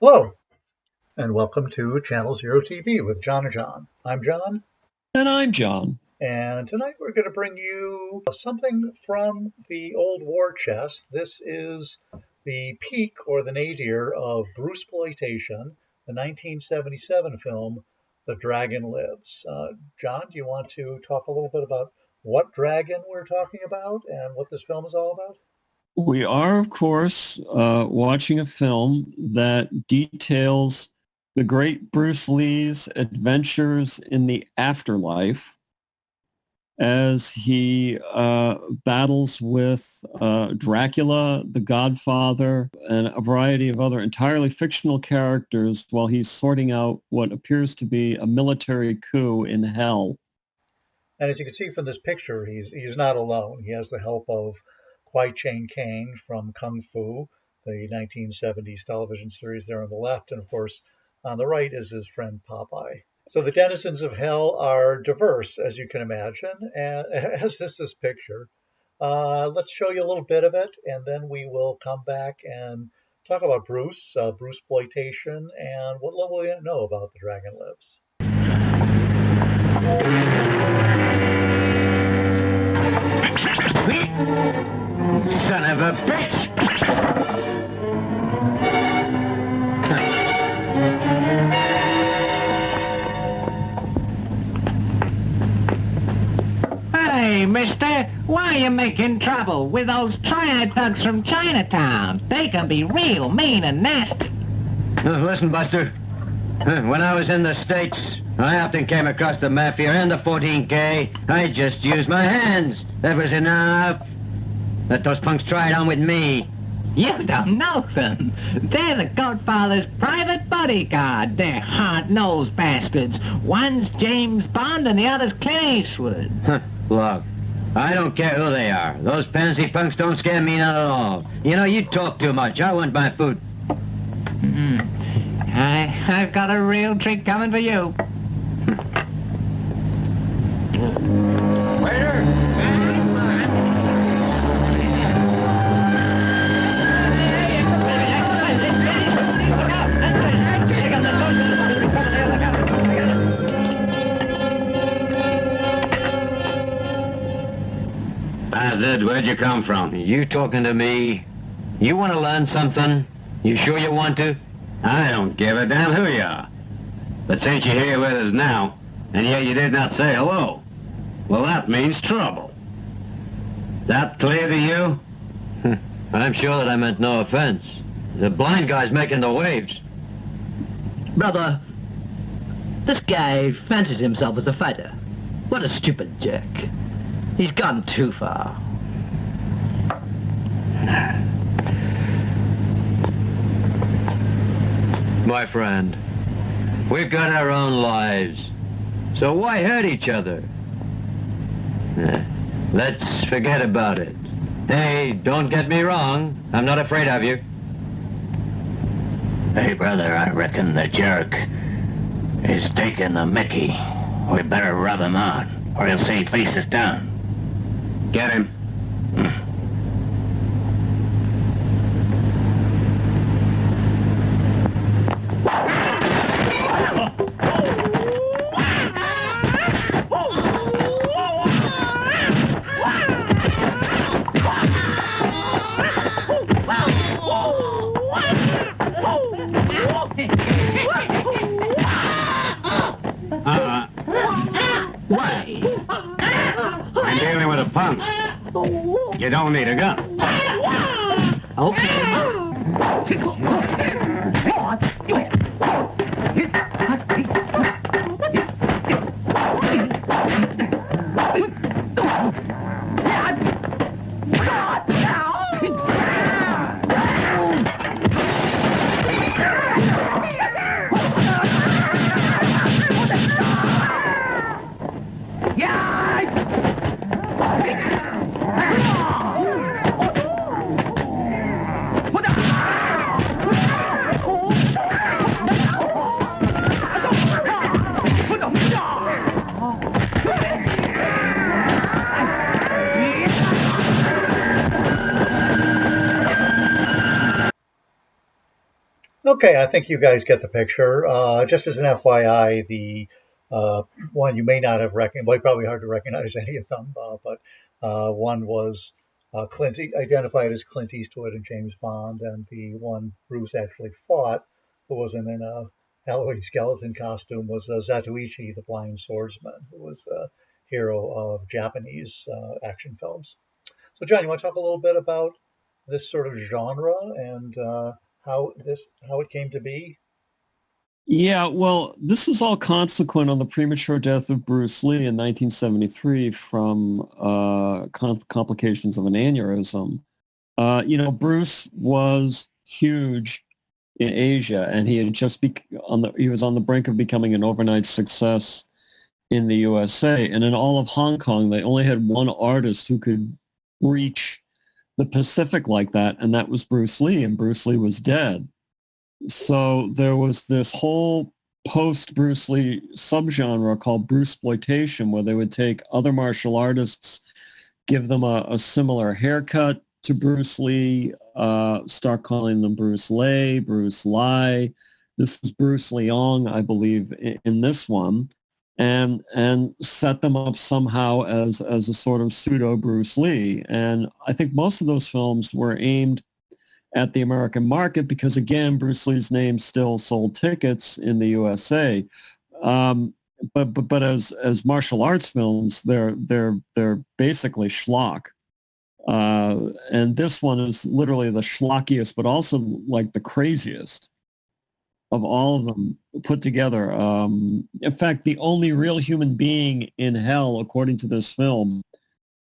Hello, and welcome to Channel Zero TV with John and John. I'm John, And I'm John. and tonight we're going to bring you something from the old war chest. This is the peak or the nadir of Bruceploitation, the 1977 film The Dragon Lives. John, do you want to talk a little bit about what dragon we're talking about and what this film is all about? We are, of course, watching a film that details the great Bruce Lee's adventures in the afterlife as he battles with Dracula, the Godfather, and a variety of other entirely fictional characters while he's sorting out what appears to be a military coup in hell. And as you can see from this picture, he's not alone. He has the help of Kwai Chang Caine from Kung Fu, the 1970s television series there on the left, and of course on the right is his friend Popeye. So the denizens of hell are diverse, as you can imagine, and as this picture. Let's show you a little bit of it, and then we will come back and talk about Bruceploitation, and what little we know about The Dragon Lives. Son of a bitch! Hey, mister, why are you making trouble with those triad thugs from Chinatown? They can be real mean and nasty. Listen, Buster. When I was in the States, I often came across the Mafia and the 14K. I just used my hands. That was enough. Let those punks try it on with me. You don't know them. They're the Godfather's private bodyguard. They're hard-nosed bastards. One's James Bond and the other's Clint Eastwood. Look, I don't care who they are. Those pansy punks don't scare me none at all. You know, you talk too much. I want my food. I've got a real treat coming for you. Waiter! Hazard, where'd you come from? You talking to me? You want to learn something? You sure you want to? I don't give a damn who you are. But since you're here with us now, and yet you did not say hello, well, that means trouble. That clear to you? I'm sure that I meant no offense. The blind guy's making the waves. Brother, this guy fancies himself as a fighter. What a stupid jerk. He's gone too far. My friend, we've got our own lives, so why hurt each other? Let's forget about it. Hey, don't get me wrong. I'm not afraid of you. Hey, brother, I reckon the jerk is taking the mickey. We better rub him out, or he'll say face us down. Get him. Why? I'm dealing with a punk. You don't need a gun. Okay, I think you guys get the picture. Just as an FYI, the one you may not have recognized, well, probably hard to recognize any of them, but one was identified as Clint Eastwood and James Bond, and the one Bruce actually fought, who wasn't in a Halloween skeleton costume, was Zatoichi, the blind swordsman, who was a hero of Japanese action films. So, John, you want to talk a little bit about this sort of genre and how it came to be? Yeah, well, this is all consequent on the premature death of Bruce Lee in 1973 from complications of an aneurysm. Bruce was huge in Asia, and he had just he was on the brink of becoming an overnight success in the USA. And in all of Hong Kong, they only had one artist who could reach the Pacific like that, and that was Bruce Lee, and Bruce Lee was dead. So there was this whole post-Bruce Lee subgenre called Bruceploitation, where they would take other martial artists, give them a similar haircut to Bruce Lee, start calling them Bruce Lee, Bruce Lai. This is Bruce Leong, I believe, in this one, and set them up somehow as a sort of pseudo Bruce Lee. And I think most of those films were aimed at the American market because, again, Bruce Lee's name still sold tickets in the USA. But as martial arts films, they're basically schlock. And this one is literally the schlockiest, but also like the craziest of all of them put together. In fact, the only real human being in hell, according to this film,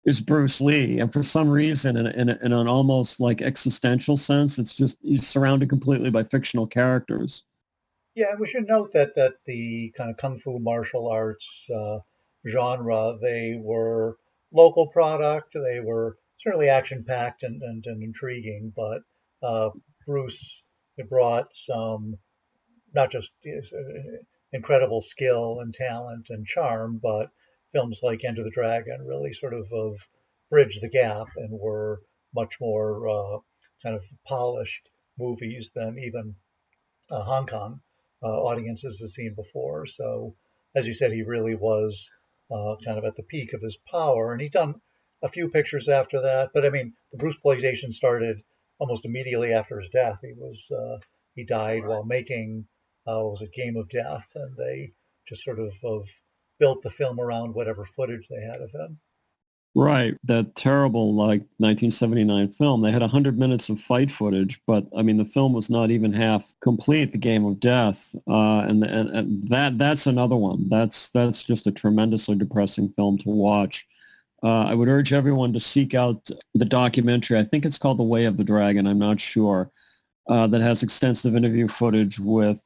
is Bruce Lee. And for some reason, in an almost like existential sense, it's just he's surrounded completely by fictional characters. Yeah, we should note that the kind of kung fu martial arts genre, they were local product. They were certainly action-packed and intriguing, but Bruce brought some not just incredible skill and talent and charm, but films like Enter the Dragon really sort of bridged the gap and were much more kind of polished movies than even Hong Kong audiences had seen before. So, as you said, he really was kind of at the peak of his power, and he'd done a few pictures after that. But I mean, the Bruceploitation started almost immediately after his death. He died while making what was it, Game of Death, and they just sort of built the film around whatever footage they had of him. Right, that terrible like 1979 film. They had 100 minutes of fight footage, but I mean the film was not even half complete. The Game of Death, and that's another one. That's just a tremendously depressing film to watch. I would urge everyone to seek out the documentary. I think it's called The Way of the Dragon. I'm not sure. That has extensive interview footage with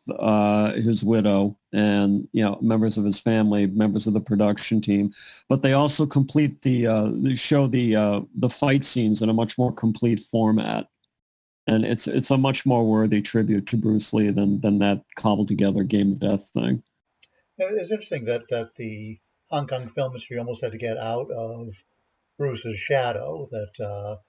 his widow and members of his family, members of the production team. But they also complete they show the fight scenes in a much more complete format, and it's a much more worthy tribute to Bruce Lee than that cobbled together Game of Death thing. It's interesting that the Hong Kong film industry almost had to get out of Bruce's shadow. That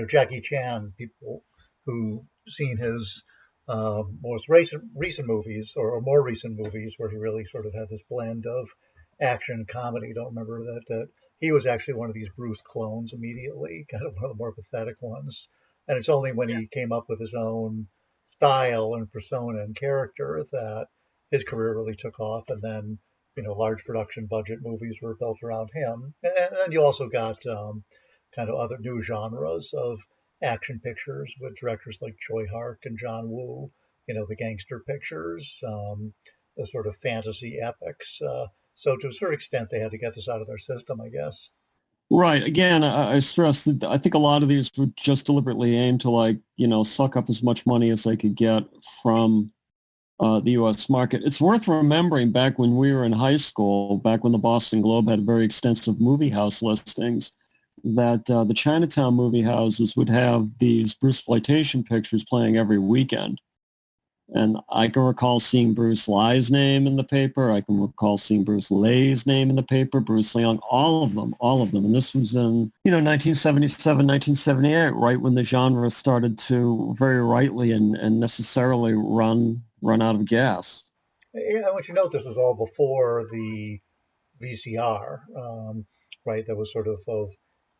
Jackie Chan, people who seen his most recent movies or more recent movies where he really sort of had this blend of action and comedy. Don't remember that he was actually one of these Bruce clones immediately, kind of one of the more pathetic ones. And it's only when he came up with his own style and persona and character that his career really took off. And then, large production budget movies were built around him. And then you also got kind of other new genres of action pictures with directors like Choi Hark and John Woo, the gangster pictures, the sort of fantasy epics. So to a certain extent, they had to get this out of their system, I guess. Right. Again, I stress that I think a lot of these were just deliberately aimed to suck up as much money as they could get from the U.S. market. It's worth remembering back when we were in high school, back when the Boston Globe had very extensive movie house listings, that the Chinatown movie houses would have these Bruceploitation pictures playing every weekend. And I can recall seeing Bruce Lei's name in the paper. I can recall seeing Bruce Leigh's name in the paper, Bruce Leong, all of them. And this was in, 1977, 1978, right when the genre started to very rightly and necessarily run out of gas. Yeah, I want you to note this was all before the VCR, right? That was sort of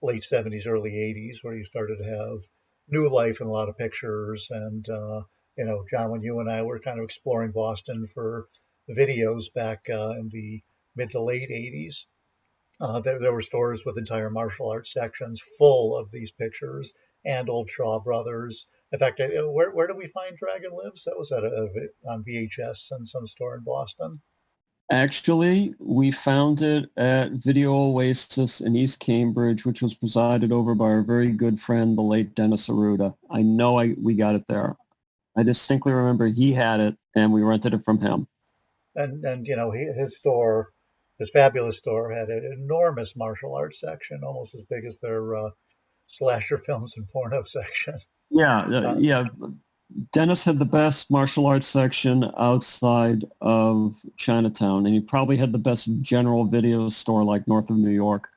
late 70s, early 80s, where you started to have new life in a lot of pictures. And, John, when you and I were kind of exploring Boston for videos back in the mid to late 80s, there were stores with entire martial arts sections full of these pictures and old Shaw Brothers. In fact, where do we find Dragon Lives? That was on VHS in some store in Boston. Actually, we found it at Video Oasis in East Cambridge, which was presided over by our very good friend, the late Dennis Arruda. I know we got it there. I distinctly remember he had it, and we rented it from him. And his store, his fabulous store, had an enormous martial arts section, almost as big as their slasher films and porno section. Yeah. Dennis had the best martial arts section outside of Chinatown, and he probably had the best general video store like north of New York.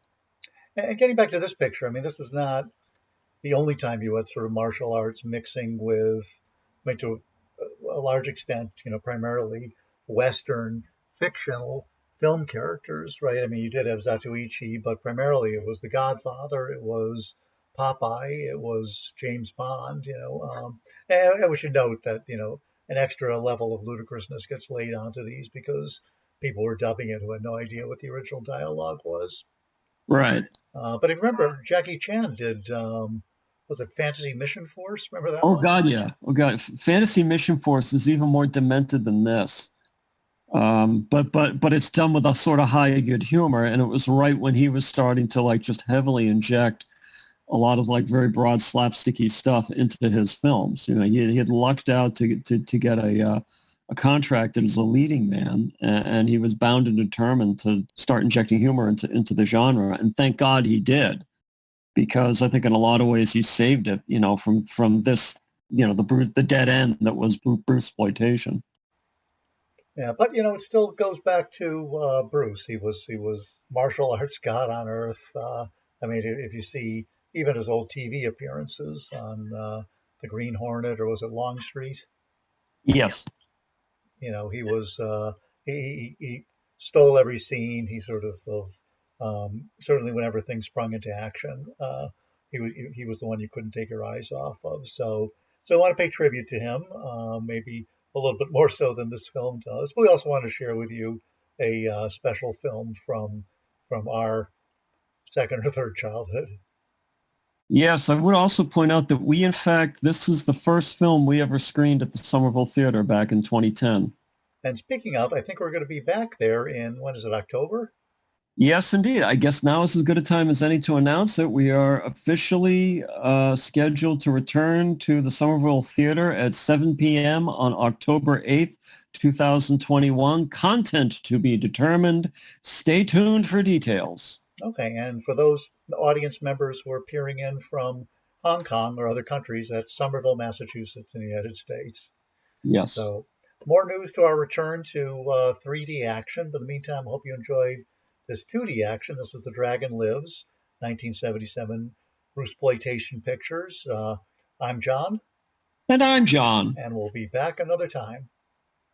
And getting back to this picture, I mean, this was not the only time you had sort of martial arts mixing with, to a large extent, primarily Western fictional film characters, right? I mean, you did have Zatoichi, but primarily it was The Godfather, it was Popeye, it was James Bond, and we should note that, an extra level of ludicrousness gets laid onto these because people were dubbing it who had no idea what the original dialogue was. Right. But I remember Jackie Chan did, was it Fantasy Mission Force? Remember that one? God, yeah. Oh, God. Fantasy Mission Force is even more demented than this. But it's done with a sort of high good humor, and it was right when he was starting to just heavily inject a lot of very broad slapsticky stuff into his films. He had lucked out to get a contract as a leading man, and he was bound and determined to start injecting humor into the genre. And thank God he did, because I think in a lot of ways he saved it, from this, the dead end that was Bruceploitation. Yeah, but it still goes back to Bruce. He was martial arts god on earth. I mean, if you see even his old TV appearances on the Green Hornet, or was it Longstreet? Yes. He was he stole every scene. He sort of certainly whenever things sprung into action, he was the one you couldn't take your eyes off of. So I want to pay tribute to him, maybe a little bit more so than this film does. But we also want to share with you a special film from our second or third childhood. Yes, I would also point out that this is the first film we ever screened at the Somerville Theater back in 2010. And speaking of, I think we're going to be back there in, when is it, October? Yes, indeed. I guess now is as good a time as any to announce it. We are officially scheduled to return to the Somerville Theater at 7 p.m. on October 8th, 2021. Content to be determined. Stay tuned for details. Okay, and for those audience members who are peering in from Hong Kong or other countries, that's Somerville, Massachusetts in the United States. Yes. So more news to our return to 3D action. But in the meantime, I hope you enjoyed this 2D action. This was The Dragon Lives, 1977 Bruceploitation Pictures. I'm John. And I'm John. And we'll be back another time.